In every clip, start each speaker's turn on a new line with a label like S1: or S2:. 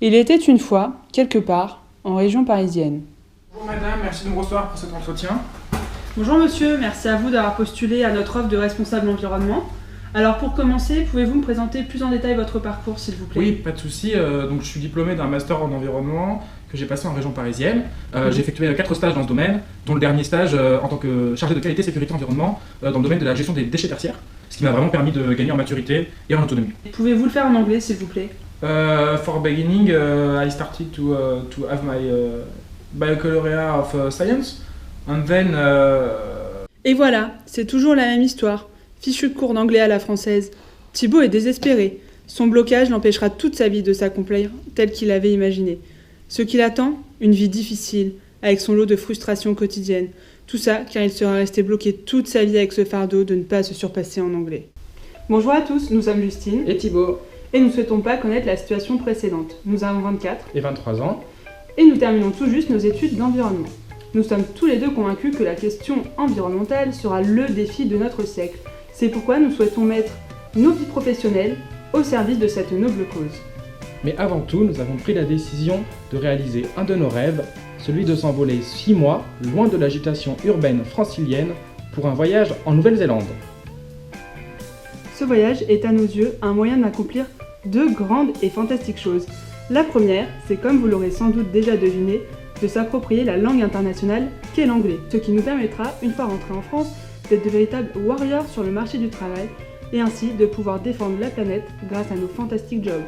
S1: Il était une fois, quelque part, en région parisienne.
S2: Bonjour madame, merci de me recevoir pour cet entretien.
S1: Bonjour monsieur, merci à vous d'avoir postulé à notre offre de responsable environnement. Alors pour commencer, pouvez-vous me présenter plus en détail votre parcours s'il vous plaît?
S2: Oui, pas de souci. Donc je suis diplômé d'un master en environnement que j'ai passé en région parisienne. J'ai effectué 4 stages dans ce domaine, dont le dernier stage en tant que chargé de qualité, sécurité, environnement dans le domaine de la gestion des déchets tertiaires, ce qui m'a vraiment permis de gagner en maturité et en autonomie.
S1: Pouvez-vous le faire en anglais s'il vous plaît?
S2: For beginning, I started to have my baccalaureate of science, and then
S1: Et voilà, c'est toujours la même histoire. Fichu de cours d'anglais à la française. Thibaut est désespéré. Son blocage l'empêchera toute sa vie de s'accomplir tel qu'il avait imaginé. Ce qui l'attend, une vie difficile, avec son lot de frustrations quotidiennes. Tout ça car il sera resté bloqué toute sa vie avec ce fardeau de ne pas se surpasser en anglais. Bonjour à tous, nous sommes Justine
S3: Et Thibaut,
S1: et nous ne souhaitons pas connaître la situation précédente. Nous avons 24
S3: et 23 ans.
S1: et nous terminons tout juste nos études d'environnement. Nous sommes tous les deux convaincus que la question environnementale sera le défi de notre siècle. C'est pourquoi nous souhaitons mettre nos vies professionnelles au service de cette noble cause.
S3: Mais avant tout, nous avons pris la décision de réaliser un de nos rêves, celui de s'envoler 6 mois, loin de l'agitation urbaine francilienne, pour un voyage en Nouvelle-Zélande.
S1: Ce voyage est à nos yeux un moyen d'accomplir deux grandes et fantastiques choses. La première, c'est comme vous l'aurez sans doute déjà deviné, de s'approprier la langue internationale qu'est l'anglais, ce qui nous permettra, une fois rentrés en France, d'être de véritables warriors sur le marché du travail et ainsi de pouvoir défendre la planète grâce à nos fantastiques jobs.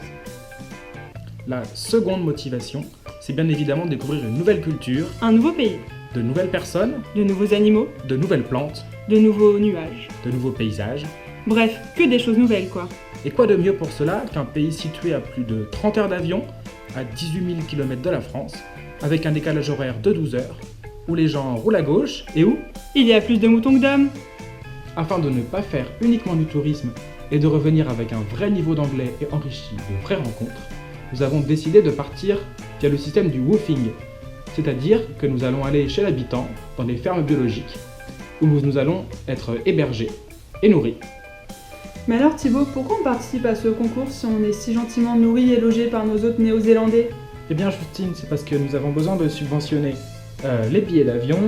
S3: La seconde motivation, c'est bien évidemment de découvrir une nouvelle culture,
S1: Un nouveau pays,
S3: de nouvelles personnes,
S1: de nouveaux animaux,
S3: de nouvelles plantes,
S1: de nouveaux nuages.
S3: de nouveaux paysages.
S1: Bref, que des choses nouvelles quoi.
S3: Et quoi de mieux pour cela qu'un pays situé à plus de 30 heures d'avion, à 18 000 km de la France, avec un décalage horaire de 12 heures, où les gens roulent à gauche et où,
S1: Il y a plus de moutons que d'hommes.
S3: afin de ne pas faire uniquement du tourisme et de revenir avec un vrai niveau d'anglais et enrichi de vraies rencontres, nous avons décidé de partir via le système du woofing, c'est-à-dire que nous allons aller chez l'habitant, dans des fermes biologiques, où nous allons être hébergés et nourris.
S1: Mais alors Thibaut, pourquoi on participe à ce concours si on est si gentiment nourri et logé par nos hôtes néo-zélandais?
S3: Eh bien Justine, c'est parce que nous avons besoin de subventionner les billets d'avion,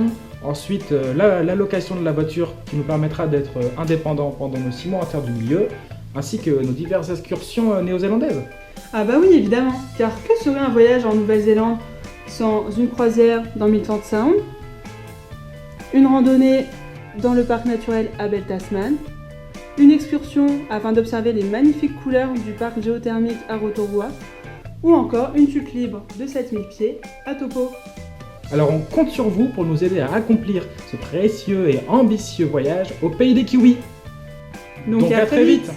S3: ensuite la location de la voiture qui nous permettra d'être indépendants pendant nos 6 mois en terre du milieu, ainsi que nos diverses excursions néo-zélandaises.
S1: Ah bah oui évidemment, car que serait un voyage en Nouvelle-Zélande sans une croisière dans Milford Sound, une randonnée dans le parc naturel Abel Tasman, une excursion afin d'observer les magnifiques couleurs du parc géothermique à Rotorua, ou encore une chute libre de 7000 pieds à Topo.
S3: Alors on compte sur vous pour nous aider à accomplir ce précieux et ambitieux voyage au pays des kiwis.
S1: Donc à très vite.